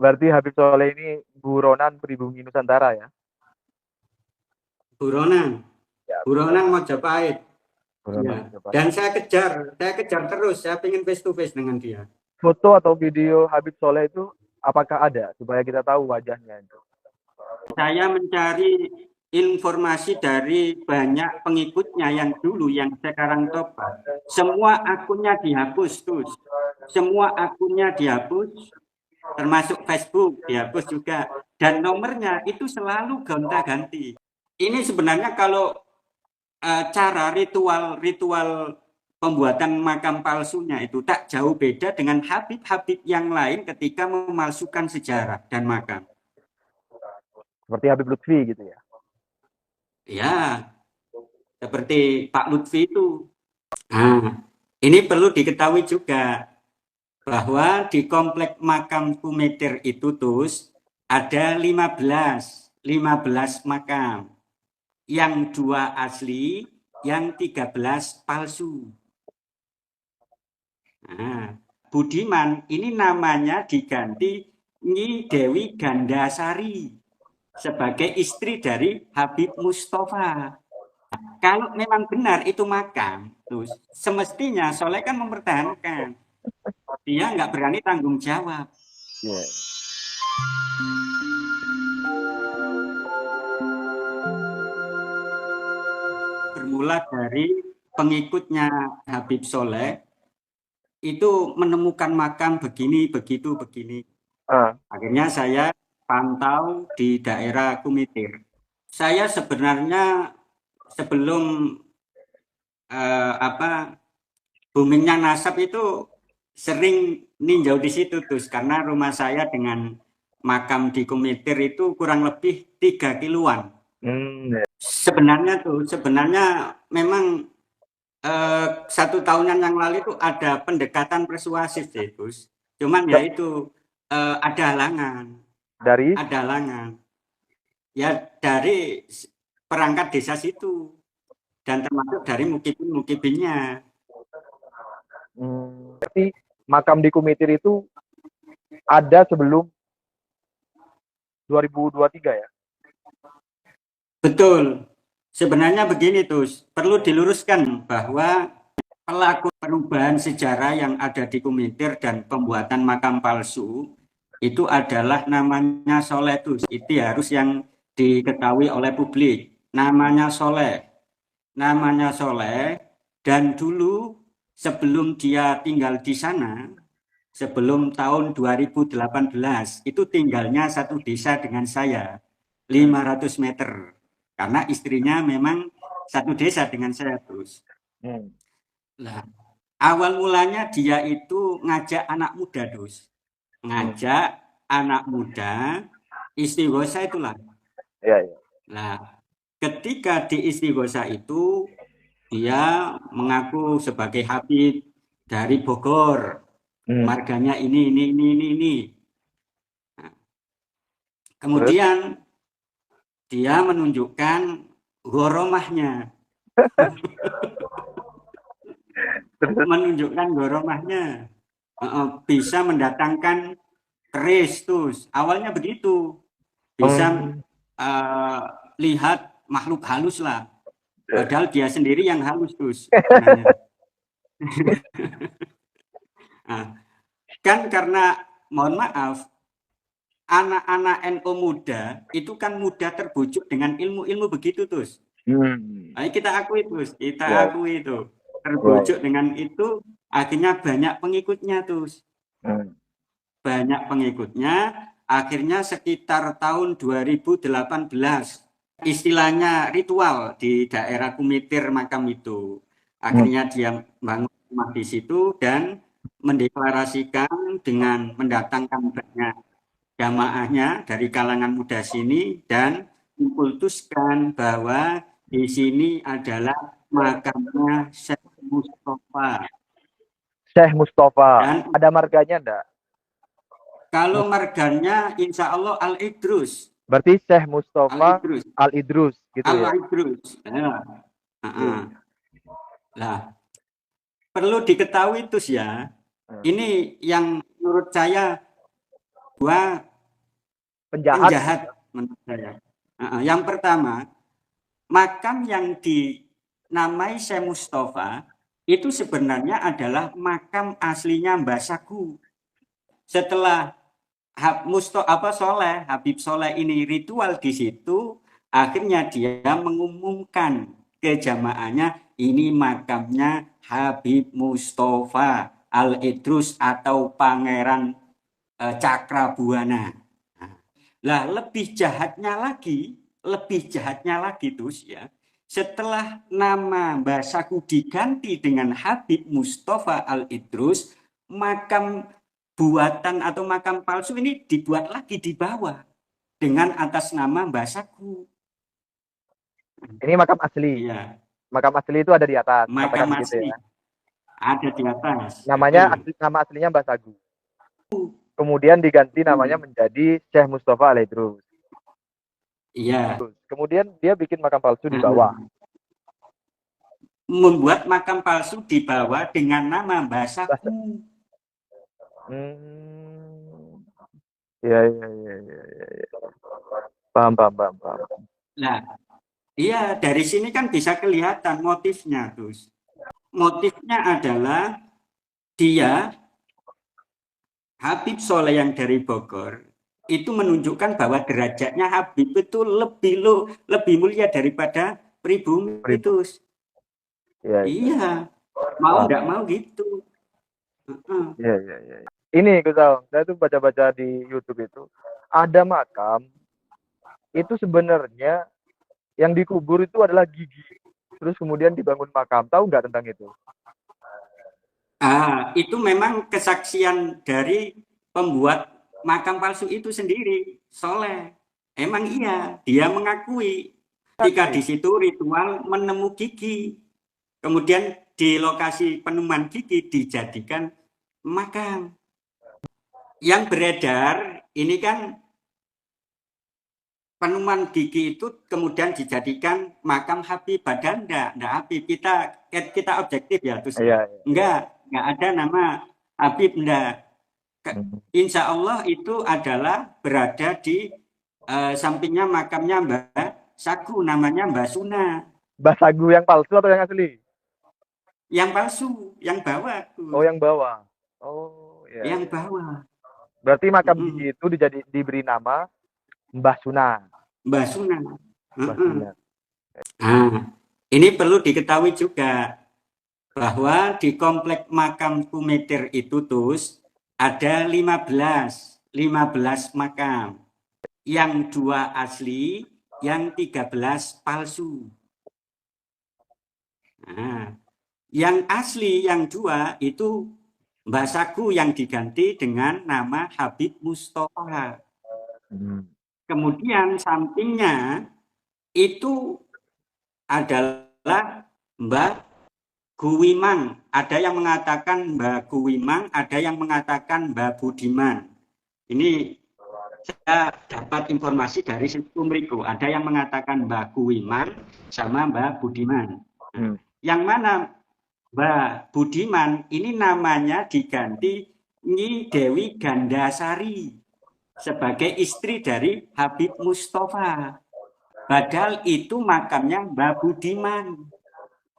Berarti Habib Soleh ini buronan pribumi Nusantara ya? Buronan, Ya, buronan buronan. Majapahit. Buronan Ya. Majapahit. Dan saya kejar terus, saya pengen face to face dengan dia. Foto atau video Habib Soleh itu apakah ada supaya kita tahu wajahnya itu? Saya mencari informasi dari banyak pengikutnya yang dulu, yang sekarang tobat. Semua akunnya dihapus terus. Semua akunnya dihapus, termasuk Facebook dihapus juga. Dan nomornya itu selalu gonta-ganti. Ini sebenarnya kalau cara ritual pembuatan makam palsunya itu tak jauh beda dengan Habib-Habib yang lain ketika memalsukan sejarah dan makam. Seperti Habib Lutfi gitu ya. Ya, seperti Pak Lutfi itu. Nah, ini perlu diketahui juga bahwa di komplek makam Kumeter itu terus ada 15 makam. Yang 2 asli, yang 13 palsu. Nah, Budiman ini namanya diganti Nyi Dewi Gandasari sebagai istri dari Habib Mustafa. Kalau memang benar itu makam, terus semestinya Soleh kan mempertahankan. Dia nggak berani tanggung jawab. Yeah. Bermula dari pengikutnya Habib Soleh itu menemukan makam begini, begitu, begini. Akhirnya saya pantau di daerah Kumitir. Saya sebenarnya sebelum boomingnya nasab itu sering ninjau di situ terus karena rumah saya dengan makam di Kumitir itu kurang lebih 3 kiloan. Ya. Sebenarnya memang 1 tahunan yang lalu itu ada pendekatan persuasif sih, Gus. Cuman ya itu ada halangan, Dari ada halangan. Ya dari perangkat desa situ dan termasuk dari mukibin-mukibinnya. Berarti makam di Kumitir itu ada sebelum 2023 ya? Betul. Sebenarnya begini tuh, perlu diluruskan bahwa pelaku perubahan sejarah yang ada di Kumitir dan pembuatan makam palsu itu adalah namanya Soleh tuh. Itu harus yang diketahui oleh publik. Namanya Soleh dan dulu sebelum dia tinggal di sana, sebelum tahun 2018 itu tinggalnya satu desa dengan saya 500 meter karena istrinya memang satu desa dengan saya terus. Nah, awal mulanya dia itu ngajak anak muda ngajak anak muda istighosa itulah. Iya, iya. Nah, ketika di istighosa itu dia mengaku sebagai Habib dari Bogor, marganya ini. Nah, Terus kemudian dia menunjukkan goromahnya, bisa mendatangkan keris tuh. Awalnya begitu, bisa lihat makhluk halus lah, padahal dia sendiri yang halus tuh sebenarnya. Nah, kan karena mohon maaf anak-anak NU muda itu kan mudah terbujuk dengan ilmu-ilmu begitu terus. Nah, kita akui itu terbujuk dengan itu akhirnya banyak pengikutnya terus. Banyak pengikutnya akhirnya sekitar tahun 2018 istilahnya ritual di daerah Kumitir makam itu. Akhirnya dia bangun rumah di situ dan mendeklarasikan dengan mendatangkan banyak jamaahnya dari kalangan muda sini dan mengkultuskan bahwa di sini adalah makamnya Syekh Mustafa. Syekh Mustafa. Dan Ada marganya enggak? kalau marganya insya Allah Al-Idrus. Berarti Syekh Mustafa Al-Idrus. Al-Idrus gitu ya. Al-Idrus. Nah, perlu diketahui itu ya. Ini yang menurut saya bahwa penjahat. penjahat menurut saya. Yang pertama, makam yang dinamai Syekh Mustafa itu sebenarnya adalah makam aslinya Mbah Sagu. Setelah Habib Soleh ini ritual di situ, akhirnya dia mengumumkan ke jamaahnya, ini makamnya Habib Mustafa Al-Idrus atau Pangeran Cakrabuana. Nah, lebih jahatnya lagi terus ya. Setelah nama Mbah Sagu diganti dengan Habib Mustafa Al-Idrus, makam buatan atau makam palsu ini dibuat lagi di bawah dengan atas nama Mbah Sagu. Ini makam asli. Iya, Makam asli itu ada di atas, katakan makam begitu asli ya. ada di atas. Nama aslinya Mbah Sagu. Kemudian diganti namanya menjadi Syekh Mustafa Al-Idrus. Iya. Kemudian dia bikin makam palsu di bawah. Membuat makam palsu di bawah dengan nama Mbah Sagu. Iya. Paham. Nah, iya, dari sini kan bisa kelihatan motifnya, terus. Motifnya adalah dia Habib Soleh yang dari Bogor itu menunjukkan bahwa derajatnya Habib itu lebih mulia daripada pribumi itu. Iya, mau nggak mau gitu. Iya. Ini saya tuh baca-baca di YouTube itu ada makam itu sebenarnya yang dikubur itu adalah gigi. Terus kemudian dibangun makam. Tahu nggak tentang itu? Itu memang kesaksian dari pembuat makam palsu itu sendiri, Soleh. Emang iya, dia mengakui ketika di situ ritual menemu gigi. Kemudian di lokasi penemuan gigi dijadikan makam. Yang beredar ini kan penemuan gigi itu kemudian dijadikan makam Habib, padahal enggak Habib. Kita objektif ya, terus enggak ada nama Habib, enggak. Insya Allah itu adalah berada di sampingnya makamnya Mbah Sagu, namanya Mbah Suna. Mbah Sagu yang palsu atau yang asli? Yang palsu, yang bawah. Oh, yang bawah. Oh, ya. Yang bawah. Berarti makam gigi itu diberi nama Mbah Suna. Mbah Suna. Ini perlu diketahui juga bahwa di komplek makam Kumeter itu terus ada 15 makam. Yang 2 asli, yang 13 palsu. Nah, yang asli yang 2 itu Mbah Sagu yang diganti dengan nama Habib Mustafa. Kemudian sampingnya itu adalah Mbah Guwimang. Ada yang mengatakan Mbah Guwimang, ada yang mengatakan Mbah Budiman. Ini saya dapat informasi dari Sumriku. Ada yang mengatakan Mbah Guwimang sama Mbah Budiman. Yang mana Mbah Budiman ini namanya diganti Nyi Dewi Gandasari sebagai istri dari Habib Mustafa. Padahal itu makamnya Mbah Budiman.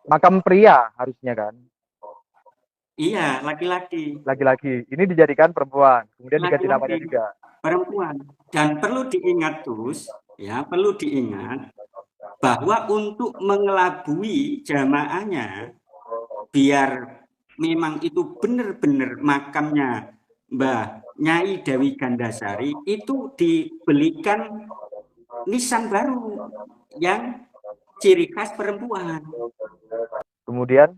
Makam pria harusnya kan? Iya, laki-laki. Laki-laki. Ini dijadikan perempuan. Kemudian diganti namanya juga. Perempuan. Dan perlu diingat terus, ya, perlu diingat bahwa untuk mengelabui jamaahnya biar memang itu benar-benar makamnya Mbah Nyai Dewi Gandasari, itu dibelikan nisan baru yang ciri khas perempuan. Kemudian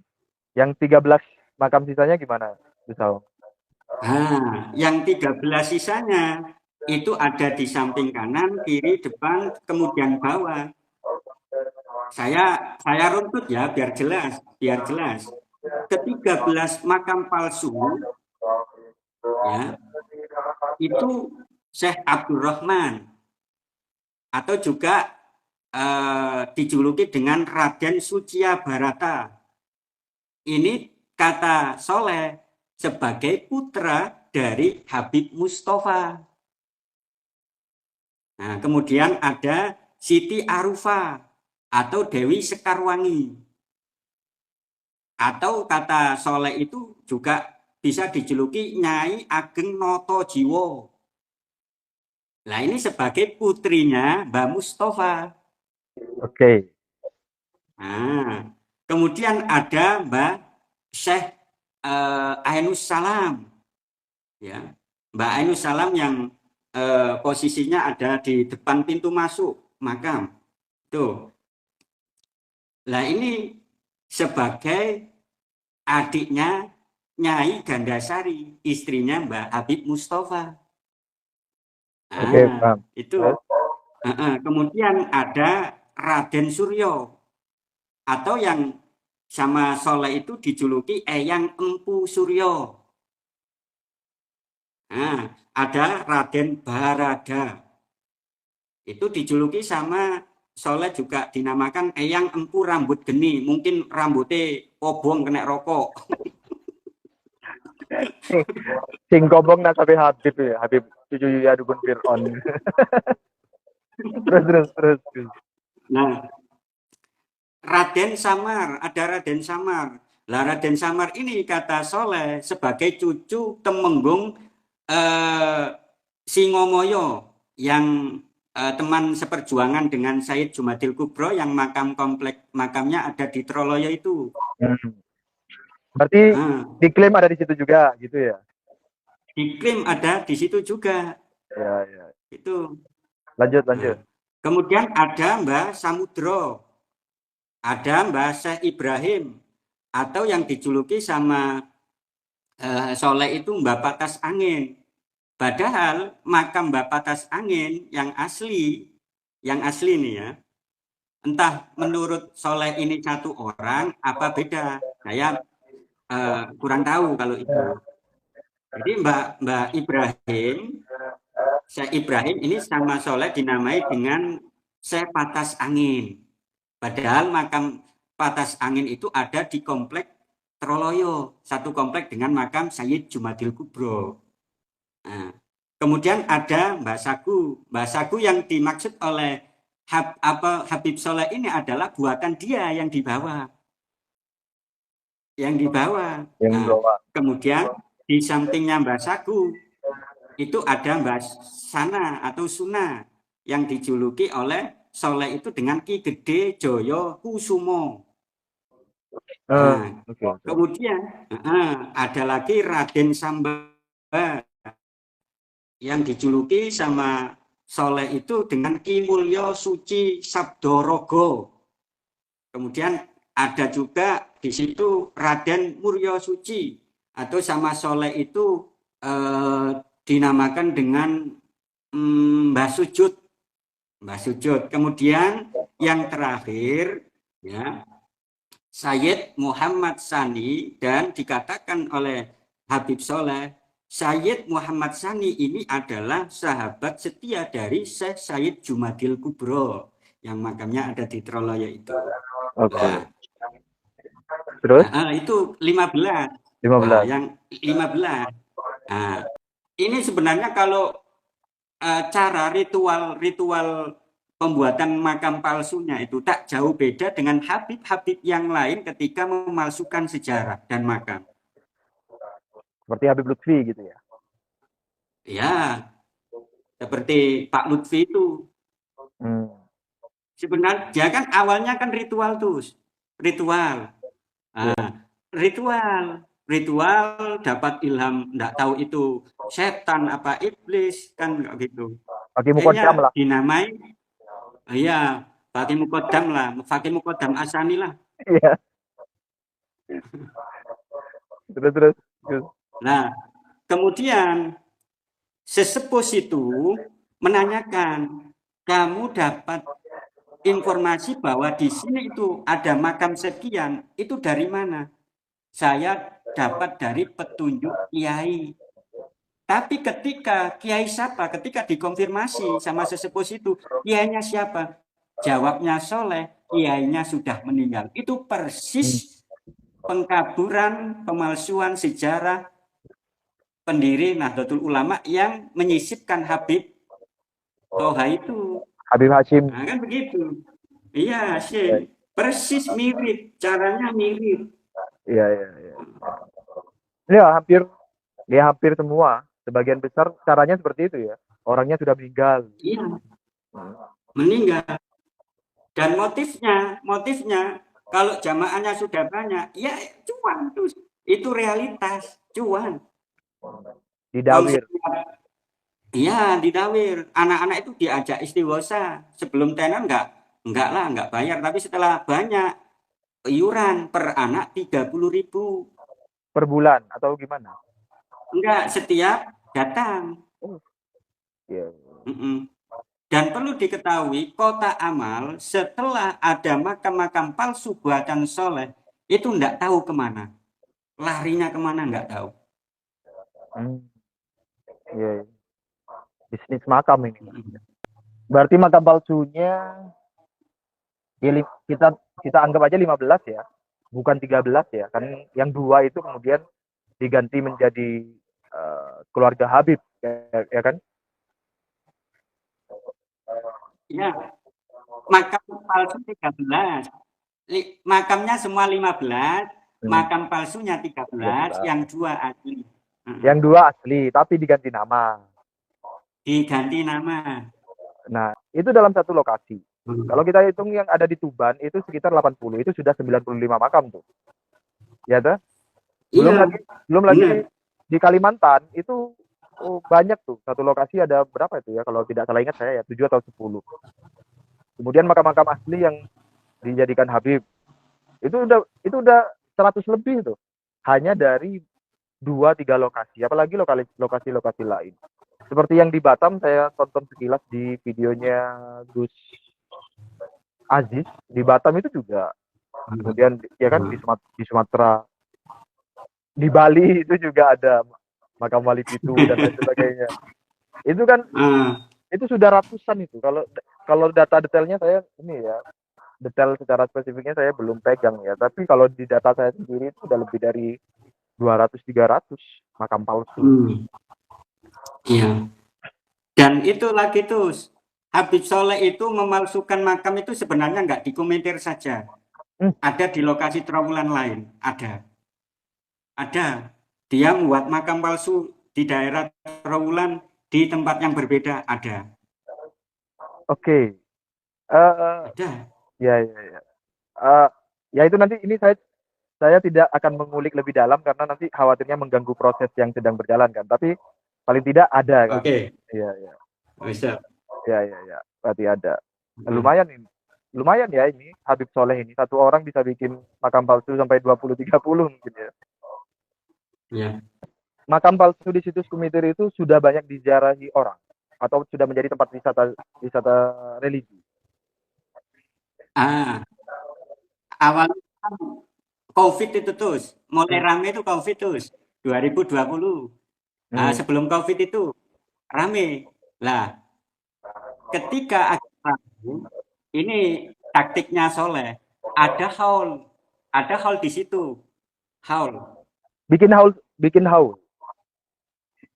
yang 13 makam sisanya gimana? Yang 13 sisanya itu ada di samping kanan, kiri, depan, kemudian bawah. Saya runtut ya biar jelas. Ke-13 makam palsu ya, itu Syekh Abdurrahman atau juga dijuluki dengan Raden Sucia Barata. Ini kata Soleh sebagai putra dari Habib Mustafa. Nah, kemudian ada Siti Arufa atau Dewi Sekarwangi. Atau kata Soleh itu juga bisa dijuluki Nyai Ageng Noto Jiwo. Nah, ini sebagai putrinya Mbak Mustafa. Oke. Nah, kemudian ada Mbak Syekh Ainus Salam. Ya, Mbak Ainus Salam yang posisinya ada di depan pintu masuk makam. Tuh. Nah, ini sebagai adiknya Nyai Gandasari, istrinya Mbak Habib Mustafa. Oke, Nah, paham. itu. Kemudian ada Raden Suryo atau yang sama Soleh itu dijuluki Eyang Empu Suryo. Nah, ada Raden Barada. Itu dijuluki sama Soleh juga dinamakan Eyang Empu Rambut Geni. Mungkin rambutnya kobong kena rokok. Sing kobong nak sampai Habib ya, Habib cucu Yuya Dukun Fir'aun. terus. Nah, Raden Samar, ada Raden Samar. Lah Raden Samar ini kata Soleh sebagai cucu Temenggung Singomoyo yang teman seperjuangan dengan Said Jumadil Kubro yang makamnya ada di Troloyo itu. Berarti diklaim ada di situ juga gitu ya? Diklaim ada di situ juga. Ya. Itu. Lanjut. Nah, kemudian ada Mbah Samudro, ada Mbah Syekh Ibrahim, atau yang dijuluki sama Soleh itu Mbah Patas Angin. Padahal makam Mbah Patas Angin yang asli nih ya, entah menurut Soleh ini satu orang apa beda, saya kurang tahu kalau itu. Jadi Mbah Ibrahim, Syekh Ibrahim ini sama Soleh dinamai dengan Syekh Patas Angin. Padahal makam Patas Angin itu ada di komplek Troloyo, satu komplek dengan makam Sayyid Jumadil Kubro. Nah, kemudian ada Mbak Sagu. Mbak Sagu yang dimaksud oleh Habib Soleh ini adalah buatan dia yang dibawa. Nah, kemudian di sampingnya Mbak Sagu itu ada Mbak Sana atau Suna yang dijuluki oleh Soleh itu dengan Ki Gede Joyo Kusumo. Nah, kemudian ada lagi Raden Sambaba yang dijuluki sama Soleh itu dengan Ki Mulyo Suci Sabdorogo. Kemudian ada juga di situ Raden Muryo Suci atau sama Soleh itu dinamakan dengan Mbah Sujud. Kemudian yang terakhir ya Sayyid Muhammad Sani, dan dikatakan oleh Habib Soleh, Sayyid Muhammad Sani ini adalah sahabat setia dari Syekh Sayyid Jumadil Kubro yang makamnya ada di Troloyo itu. Nah, terus? Itu 15. Nah, yang 15. Nah, ini sebenarnya kalau cara ritual pembuatan makam palsunya itu tak jauh beda dengan Habib-Habib yang lain ketika memalsukan sejarah dan makam. Seperti Habib Lutfi gitu ya? Ya, seperti Pak Lutfi itu. Sebenarnya dia kan awalnya kan ritual tuh. Ritual dapat ilham, enggak tahu itu setan apa iblis kan gitu. Pakai mukodam lah. Dinamai iya, pakai mukodam asani lah. Iya. Terus. Nah, kemudian sesepuh itu menanyakan, kamu dapat informasi bahwa di sini itu ada makam sekian, itu dari mana? Saya dapat dari petunjuk kiai. Tapi ketika kiai siapa? Ketika dikonfirmasi sama sesepuh itu, kiainya siapa? Jawabnya Soleh, kiainya sudah meninggal. Itu persis pengkaburan, pemalsuan sejarah pendiri Nahdlatul Ulama yang menyisipkan Habib Toha itu. Habib Hashim. Nah, kan begitu. Iya, Ya, sih. Persis mirip, caranya mirip. iya, iya, iya. Ya, hampir semua. Sebagian besar caranya seperti itu ya. Orangnya sudah meninggal. Iya, Hmm. meninggal. Dan motifnya kalau jamaahnya sudah banyak, ya cuan tuh. Itu realitas, cuan. Wong Didawir. iya, didawir. Anak-anak itu diajak istighosa. Sebelum tenan enggak lah, enggak bayar. Tapi setelah banyak iuran per anak 30.000. Per bulan atau gimana? Enggak, setiap datang. Oh, iya. Mm-mm. Dan perlu diketahui, kota amal setelah ada makam-makam palsu buatan soleh, itu enggak tahu kemana. Larinya kemana enggak tahu. Hmm, iya, iya. Bisnis makam ini. Mm-mm. Berarti makam palsunya ya, kita anggap aja 15 ya. Bukan 13 ya. Kan yang 2 itu kemudian diganti menjadi keluarga Habib ya kan? Ya, makam palsu 13. Makamnya semua 15, Hmm. makam palsunya 13, 13. yang 2 asli. Yang 2 asli tapi diganti nama. Diganti nama. Nah, itu dalam satu lokasi. Hmm. Kalau kita hitung yang ada di Tuban itu sekitar 80, itu sudah 95 makam tuh. Ya tuh? Belum Iya, lagi belum lagi benar. di Kalimantan itu banyak tuh. Satu lokasi ada berapa itu ya? Kalau tidak salah ingat saya ya 7 atau 10. Kemudian makam-makam asli yang dijadikan Habib itu udah 100 lebih tuh. Hanya dari 2-3 lokasi, apalagi lokasi-lokasi lain. Seperti yang di Batam saya tonton sekilas di videonya Gus Aziz, di Batam itu juga. Kemudian ya kan di Sumatera, di Bali itu juga ada makam Wali Pitu dan lain sebagainya. Itu kan Ah, itu sudah ratusan itu. Kalau kalau data detailnya saya ini ya, detail secara spesifiknya saya belum pegang ya. Tapi kalau di data saya sendiri itu udah lebih dari 200-300 makam palsu. iya. Dan itu lagi tuh, Habib Soleh itu memalsukan makam itu sebenarnya nggak di Komentir saja. Hmm, Ada di lokasi Trawulan lain. Ada. Dia membuat makam palsu di daerah Trawulan di tempat yang berbeda. Ada. Oke. Okay. Ada. Ya, ya, ya. Uh, ya itu nanti ini saya tidak akan mengulik lebih dalam karena nanti khawatirnya mengganggu proses yang sedang berjalan kan. Tapi paling tidak ada kan. Oke. Iya, iya. Bisa. Iya, iya, iya. Berarti ada. Lumayan ini. Lumayan ya ini Habib Soleh ini. Satu orang bisa bikin makam palsu sampai 20-30 mungkin ya. Ya. Makam palsu di situs Kumitir itu sudah banyak diziarahi orang atau sudah menjadi tempat wisata religi. Ah, awalnya kan COVID itu terus. Mulai Hmm. rame itu COVID terus. 2020. Nah, Hmm. sebelum COVID itu rame. Lah, ketika agak rame, ini taktiknya Soleh. Ada haul di situ. Haul. Bikin haul.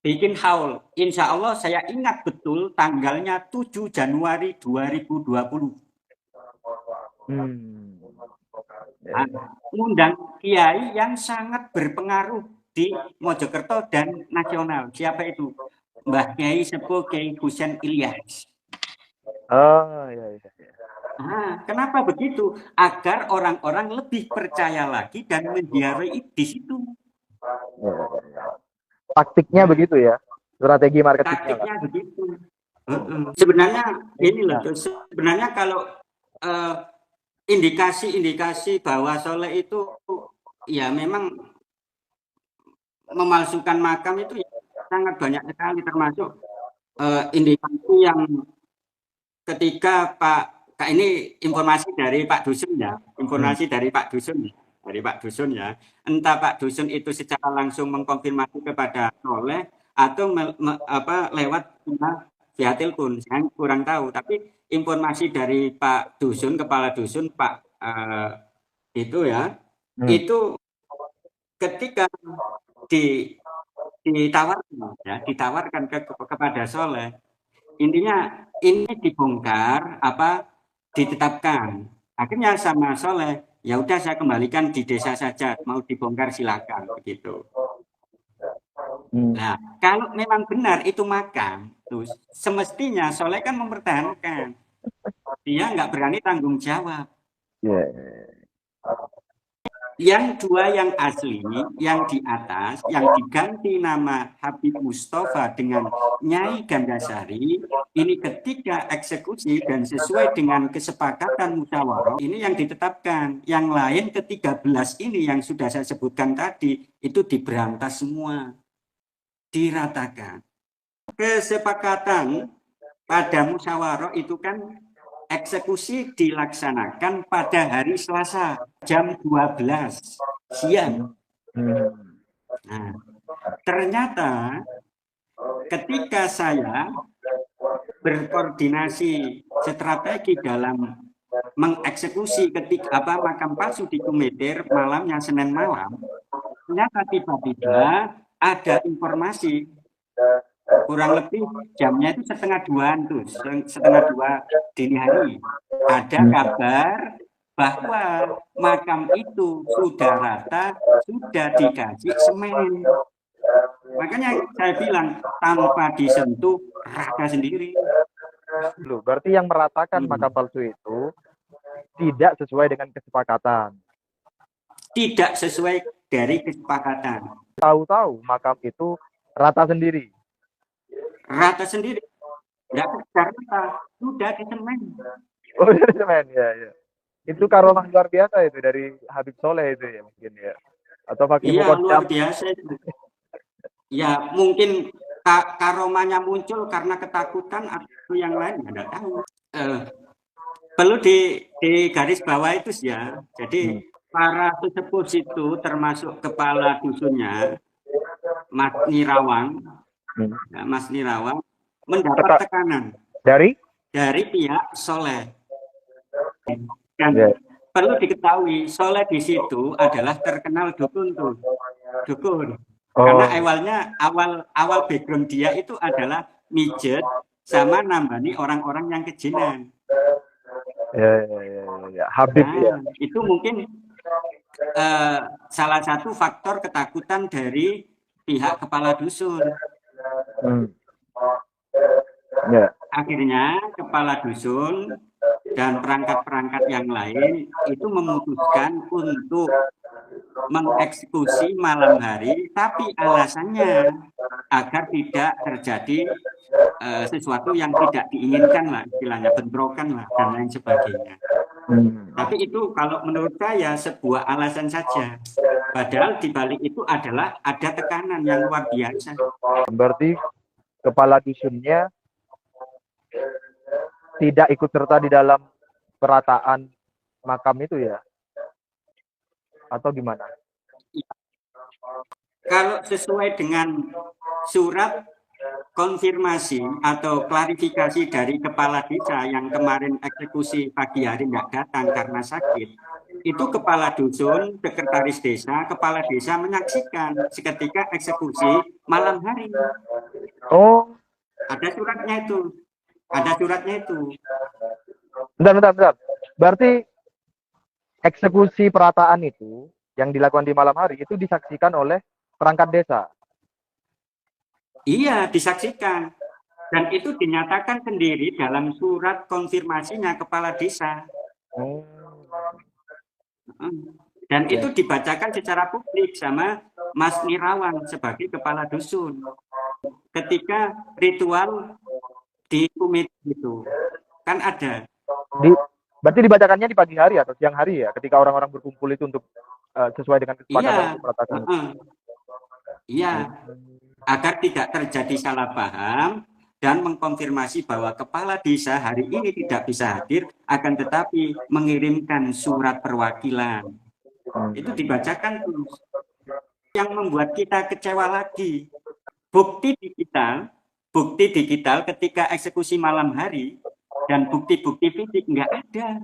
Bikin haul. Insya Allah saya ingat betul tanggalnya 7 Januari 2020. Hmm. Nah, ngundang kiai yang sangat berpengaruh di Mojokerto dan nasional. Siapa itu? Mbah Kiai Sepuh Kiai Husain Ilyas. Oh, ya, ya, ya. Nah, kenapa begitu? Agar orang-orang lebih percaya lagi dan menziarahi di situ. Ya, ya, ya. Taktiknya Nah, begitu ya. Strategi marketingnya lah. taktiknya begitu. Sebenarnya ini loh, Nah, sebenarnya kalau eh, indikasi-indikasi bahwa Soleh itu ya memang memalsukan makam itu ya sangat banyak sekali, termasuk indikasi yang ketika ini informasi dari Pak Dusun ya, hmm. informasi dari Pak Dusun ya, dari Pak Dusun ya. Entah Pak Dusun itu secara langsung mengkonfirmasi kepada Soleh atau lewat via telepon, saya kurang tahu. Tapi informasi dari Pak Dusun, kepala Dusun Pak itu ya, Hmm. itu ketika ditawarkan ya, ditawarkan kepada Soleh, intinya ini dibongkar ditetapkan. Akhirnya sama Soleh, ya udah saya kembalikan di desa saja, mau dibongkar silakan begitu. Nah, kalau memang benar itu makam, terus semestinya Soleh kan mempertahankan, dia nggak berani tanggung jawab. Yang dua yang asli, yang di atas, yang diganti nama Habib Mustafa dengan Nyai Gandasari, ini ketika eksekusi dan sesuai dengan kesepakatan musyawarah, ini yang ditetapkan. Yang lain ke-13 ini yang sudah saya sebutkan tadi, itu diberantas semua, diratakan. Kesepakatan pada musyawarah itu kan eksekusi dilaksanakan pada hari Selasa jam 12 siang. Nah, ternyata ketika saya berkoordinasi strategi dalam mengeksekusi ketika makam palsu di Kumeter malamnya Senin malam, ternyata tiba-tiba ada informasi kurang lebih jamnya itu setengah 2 tuh, setengah 2 dini hari. Ada kabar bahwa makam itu sudah rata, sudah dikasih semen. Makanya saya bilang tanpa disentuh rata sendiri. Loh, berarti yang meratakan makam palsu itu tidak sesuai dengan kesepakatan. Tidak sesuai dari kesepakatan. Tahu-tahu makam itu rata sendiri. Rata sendiri. Enggak rata, sudah di semen. Oh, dari semen, ya. Itu karomah luar biasa itu dari Habib Soleh itu ya mungkin ya. Atau Fakih Iya, Muqaddam. luar biasa itu. Ya, mungkin karomanya muncul karena ketakutan atau yang lain, nggak tahu. Perlu di garis bawah itu ya. Jadi para sesepuh itu termasuk kepala dusunnya, Mas Nirawang, Mas Nirawang mendapat tekanan dari pihak Soleh. Dan perlu diketahui Soleh di situ adalah terkenal dukun tuh, dukun. Karena awal background dia itu adalah mijet sama nambani orang-orang yang kejinan. Ya. Habib nah, itu mungkin salah satu faktor ketakutan dari pihak kepala dusun. Akhirnya kepala dusun dan perangkat-perangkat yang lain itu memutuskan untuk mengeksekusi malam hari, tapi alasannya agar tidak terjadi sesuatu yang tidak diinginkan lah, istilahnya bentrokan lah dan lain sebagainya. Tapi itu kalau menurut saya sebuah alasan saja. Padahal di balik itu adalah ada tekanan yang luar biasa. Berarti kepala dusunnya tidak ikut serta di dalam perataan makam itu ya? Atau gimana? Kalau sesuai dengan surat konfirmasi atau klarifikasi dari kepala desa yang kemarin eksekusi pagi hari nggak datang karena sakit, itu kepala dusun, sekretaris desa, kepala desa menyaksikan seketika eksekusi malam hari. Oh, ada suratnya itu. Ada suratnya itu. Bentar. Berarti eksekusi perataan itu yang dilakukan di malam hari itu disaksikan oleh perangkat desa? Iya, disaksikan. Dan itu dinyatakan sendiri dalam surat konfirmasinya kepala desa. Dan itu dibacakan secara publik sama Mas Nirawang sebagai kepala dusun. Ketika ritual di Kumit itu kan ada. Berarti dibacakannya di pagi hari atau siang hari ya, ketika orang-orang berkumpul itu untuk sesuai dengan kesepakatan untuk peratakan. Iya, agar tidak terjadi salah paham dan mengkonfirmasi bahwa kepala desa hari ini tidak bisa hadir, akan tetapi mengirimkan surat perwakilan. Itu dibacakan terus. Yang membuat kita kecewa lagi, bukti digital ketika eksekusi malam hari dan bukti-bukti fisik nggak ada.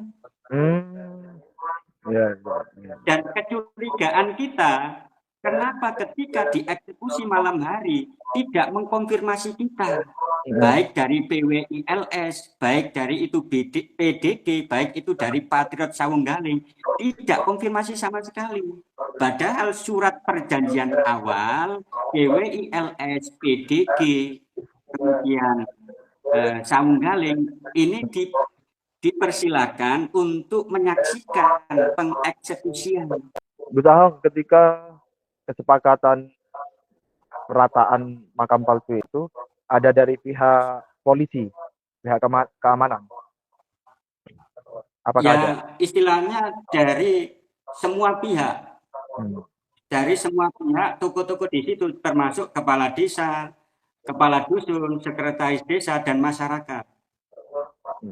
Dan kecurigaan kita Kenapa ketika dieksekusi malam hari tidak mengkonfirmasi kita, baik dari PWILS, baik dari itu PDG, baik itu dari Patriot Sawunggaling, tidak konfirmasi sama sekali. Padahal surat perjanjian awal PWILS, PDG, kemudian Sawunggaling ini dipersilakan untuk menyaksikan pengeksekusian. Gus Ahong, ketika kesepakatan perataan makam palsu itu ada dari pihak polisi, pihak keamanan. Apakah ya ada? istilahnya dari semua pihak, dari semua pihak, toko-toko di situ termasuk kepala desa, kepala dusun, sekretaris desa, dan masyarakat.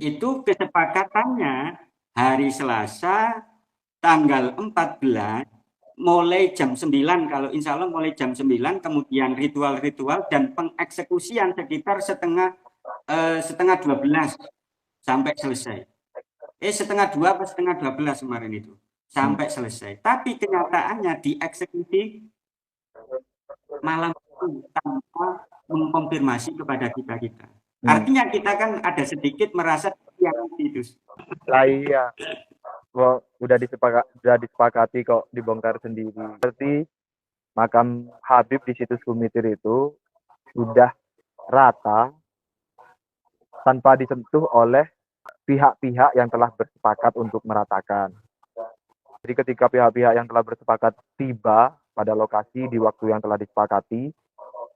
Itu kesepakatannya hari Selasa tanggal 14 mulai jam 9, kalau insya Allah mulai jam 9, kemudian ritual-ritual dan pengeksekusian sekitar setengah 12 sampai selesai. Setengah 2 atau setengah 12 kemarin itu sampai selesai. Tapi kenyataannya dieksekusi malam itu tanpa mengkonfirmasi kepada kita. Artinya kita kan ada sedikit merasa yang itu. Lah iya. Udah disepakati kok dibongkar sendiri. Berarti makam Habib di situs Kumitir itu sudah rata tanpa disentuh oleh pihak-pihak yang telah bersepakat untuk meratakan. Jadi ketika pihak-pihak yang telah bersepakat tiba pada lokasi di waktu yang telah disepakati,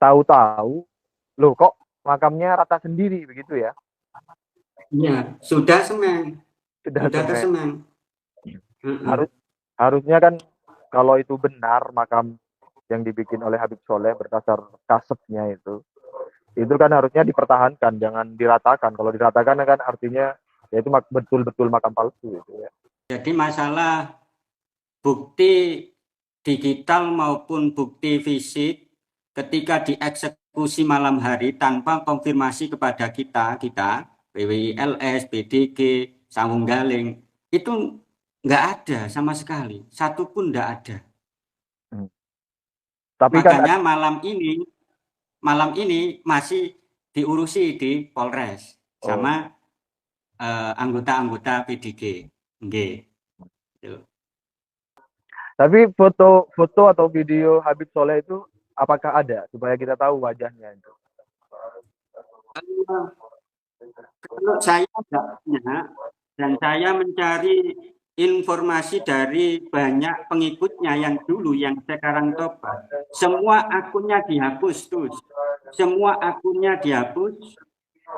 tahu-tahu, loh kok makamnya rata sendiri begitu ya? Iya, sudah semen. Sudah semen. Harusnya kan kalau itu benar makam yang dibikin oleh Habib Soleh berdasar kasepnya itu kan harusnya dipertahankan, jangan diratakan. Kalau diratakan kan artinya ya itu betul-betul makam palsu itu ya. Jadi masalah bukti digital maupun bukti fisik ketika dieksekusi malam hari tanpa konfirmasi kepada kita PWILS, PDG, Sawunggaling itu nggak ada sama sekali, satu pun nggak ada. Tapi makanya kan malam ini masih diurusi di Polres sama anggota-anggota PDG. Tapi foto atau video Habib Soleh itu apakah ada supaya kita tahu wajahnya itu? Kalau saya tidak punya, dan saya mencari informasi dari banyak pengikutnya yang dulu, yang sekarang tobat, semua akunnya dihapus terus, semua akunnya dihapus,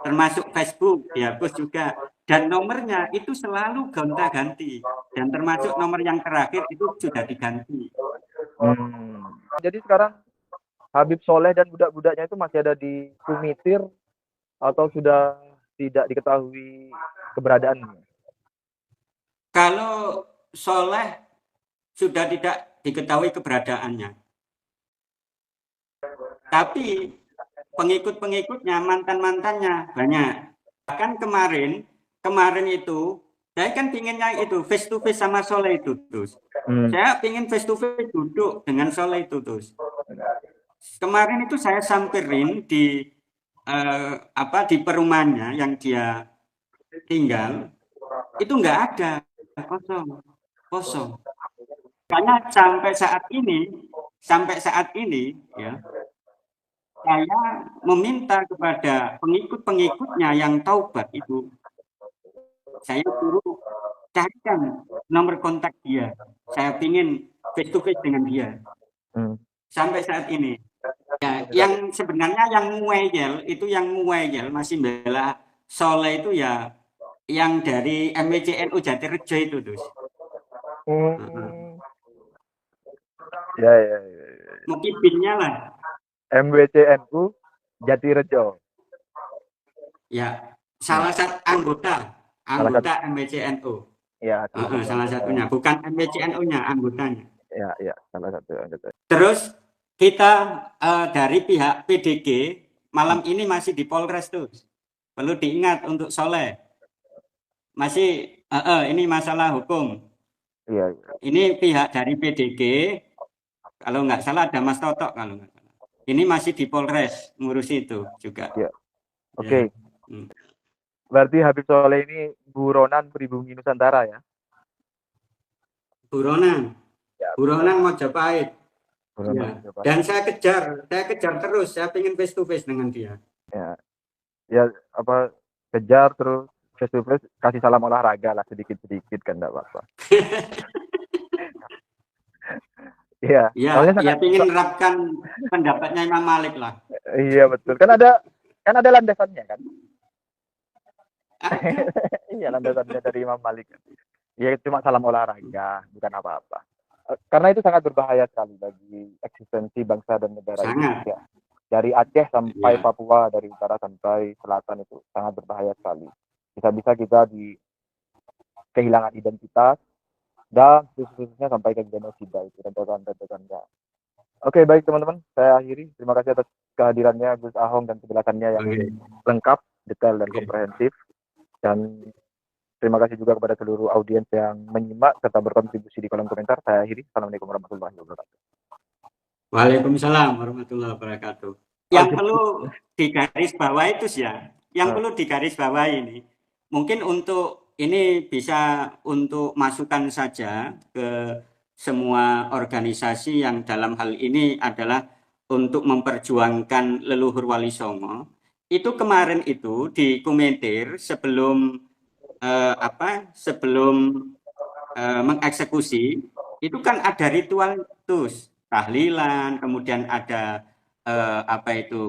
termasuk Facebook dihapus juga, dan nomornya itu selalu gonta-ganti, dan termasuk nomor yang terakhir itu sudah diganti. Jadi sekarang Habib Soleh dan budak-budaknya itu masih ada di Kumitir atau sudah tidak diketahui keberadaannya? Kalau Soleh sudah tidak diketahui keberadaannya, tapi pengikut-pengikutnya, mantan-mantannya banyak. Bahkan kemarin itu saya kan pinginnya itu face to face sama Soleh itu terus. Saya pingin face to face duduk dengan Soleh itu terus. Kemarin itu saya samperin di di perumahannya yang dia tinggal, itu nggak ada, kosong. Karena sampai saat ini ya, saya meminta kepada pengikut-pengikutnya yang taubat itu, saya suruh carikan nomor kontak dia. Saya ingin face to face dengan dia. Sampai saat ini. Ya, yang sebenarnya yang muwayel masih bela Soleh itu ya yang dari MWCNU Jatirejo itu terus. Ya. Mungkin pinnya lah. MWCNU Jatirejo. Ya, salah satu anggota MWCNU. Ya, salah satunya, bukan MWCNU-nya, anggotanya. Ya, salah satu anggota. Terus kita dari pihak PDG malam ini masih di Polres tuh. Perlu diingat untuk Soleh. Masih ini masalah hukum. Iya. Ini pihak dari PDG Kalau nggak salah ada Mas Toto kalau nggak salah. Ini masih di Polres ngurus itu juga. Ya. Ya. Oke. Berarti Habib Soleh ini buronan pribumi Nusantara ya? Buronan, Ya, buronan Majapahit. buronan Ya. Majapahit. Dan saya kejar terus. Saya pengen face to face dengan dia. Ya, ya apa kejar terus face to face kasih salam olahraga lah sedikit-sedikit kan enggak apa-apa. Iya, Ya, soalnya ya sangat pengen menerapkan pendapatnya Imam Malik lah. iya betul. Kan ada landasannya kan? Ada. Iya, landasannya dari Imam Malik kan. Ya cuma salam olahraga, bukan apa-apa. Karena itu sangat berbahaya sekali bagi eksistensi bangsa dan negara Sangat. Indonesia. Dari Aceh sampai Ya. Papua, dari utara sampai selatan itu sangat berbahaya sekali. Bisa-bisa kita kehilangan identitas dan khususnya sampai ke genosida itu rentetan-rentetannya. Oke, baik teman-teman, saya akhiri. Terima kasih atas kehadirannya Gus Ahong dan penjelasannya yang Oke. lengkap, detail dan Oke. komprehensif. Dan terima kasih juga kepada seluruh audiens yang menyimak serta berkontribusi di kolom komentar. Saya akhiri. Assalamualaikum warahmatullahi wabarakatuh. Waalaikumsalam warahmatullahi wabarakatuh. Yang perlu digaris bawah itu ya, yang perlu digaris bawah ini, mungkin untuk ini bisa untuk masukan saja ke semua organisasi yang dalam hal ini adalah untuk memperjuangkan leluhur Wali Songo. Itu kemarin itu dikomentir sebelum sebelum mengeksekusi itu kan ada ritual terus tahlilan, kemudian ada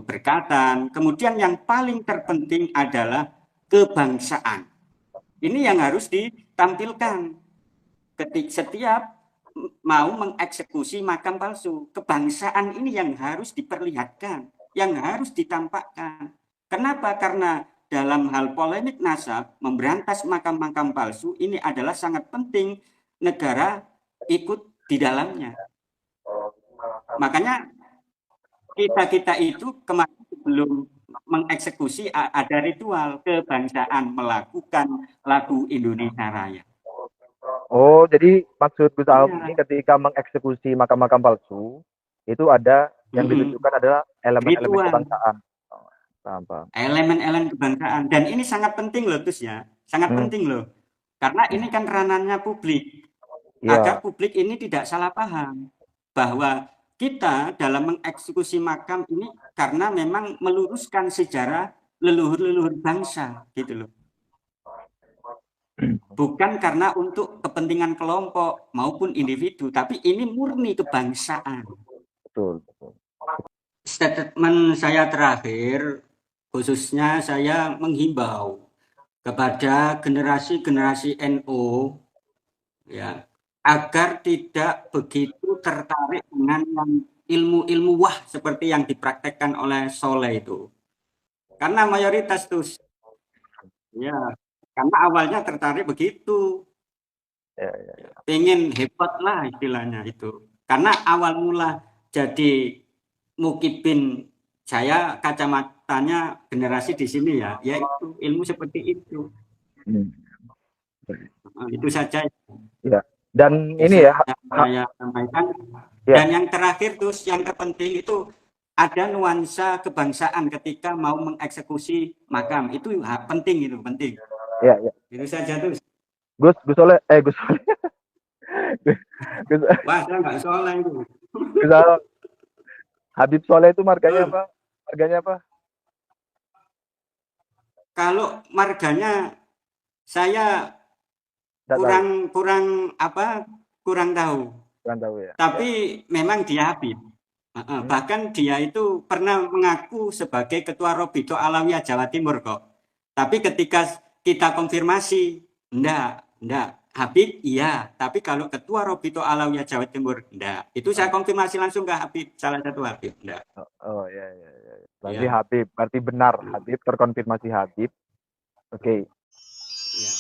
berkatan, kemudian yang paling terpenting adalah kebangsaan. Ini yang harus ditampilkan ketika setiap mau mengeksekusi makam palsu. Kebangsaan ini yang harus diperlihatkan, yang harus ditampakkan. Kenapa? Karena dalam hal polemik nasab, memberantas makam-makam palsu ini adalah sangat penting negara ikut di dalamnya. Makanya kita itu kemarin sebelum mengeksekusi ada ritual kebangsaan melakukan lagu Indonesia Raya. Oh, jadi maksud Gus Ahok ini Ya. ketika mengeksekusi makam-makam palsu, itu ada yang ditunjukkan adalah elemen-elemen Ritual. kebangsaan. Oh, paham. Elemen-elemen kebangsaan. Dan ini sangat penting loh, Tus ya. Sangat penting loh. Karena ini kan ranahnya publik. Agar Iya, publik ini tidak salah paham. Bahwa kita dalam mengeksekusi makam ini karena memang meluruskan sejarah leluhur-leluhur bangsa. Gitu loh. Bukan karena untuk kepentingan kelompok maupun individu. Tapi ini murni kebangsaan. betul. Statement saya terakhir, khususnya saya menghimbau kepada generasi-generasi NU ya agar tidak begitu tertarik dengan yang ilmu-ilmu wah seperti yang dipraktekkan oleh Soleh itu. Karena mayoritas tuh ya karena awalnya tertarik begitu. Ya. Pengen hebat lah istilahnya itu. Karena awal mula jadi mukibin saya kacamatanya generasi di sini ya, yaitu ilmu seperti itu. Itu saja Ya. Dan bisa ini ya, saya sampaikan. ya, Dan yang terakhir terus yang terpenting itu ada nuansa kebangsaan ketika mau mengeksekusi makam itu penting itu penting. ya. Itu saja tuh. Gus Soleh, Wah saya nggak soleh itu. Gus Ahok, Habib Soleh itu marganya Eh, apa? Marganya apa? Kalau marganya saya Tidak tahu. kurang tahu. Kurang tahu ya. Tapi memang dia Habib. Bahkan dia itu pernah mengaku sebagai ketua Robito Alawiyah Jawa Timur kok. Tapi ketika kita konfirmasi, enggak. Habib iya, tapi kalau ketua Robito Alawiyah Jawa Timur enggak. Itu saya konfirmasi langsung ke Habib, salah satu Habib, enggak. Oh ya. Berarti Ya. Habib, berarti benar Habib, terkonfirmasi Habib. Oke. Ya.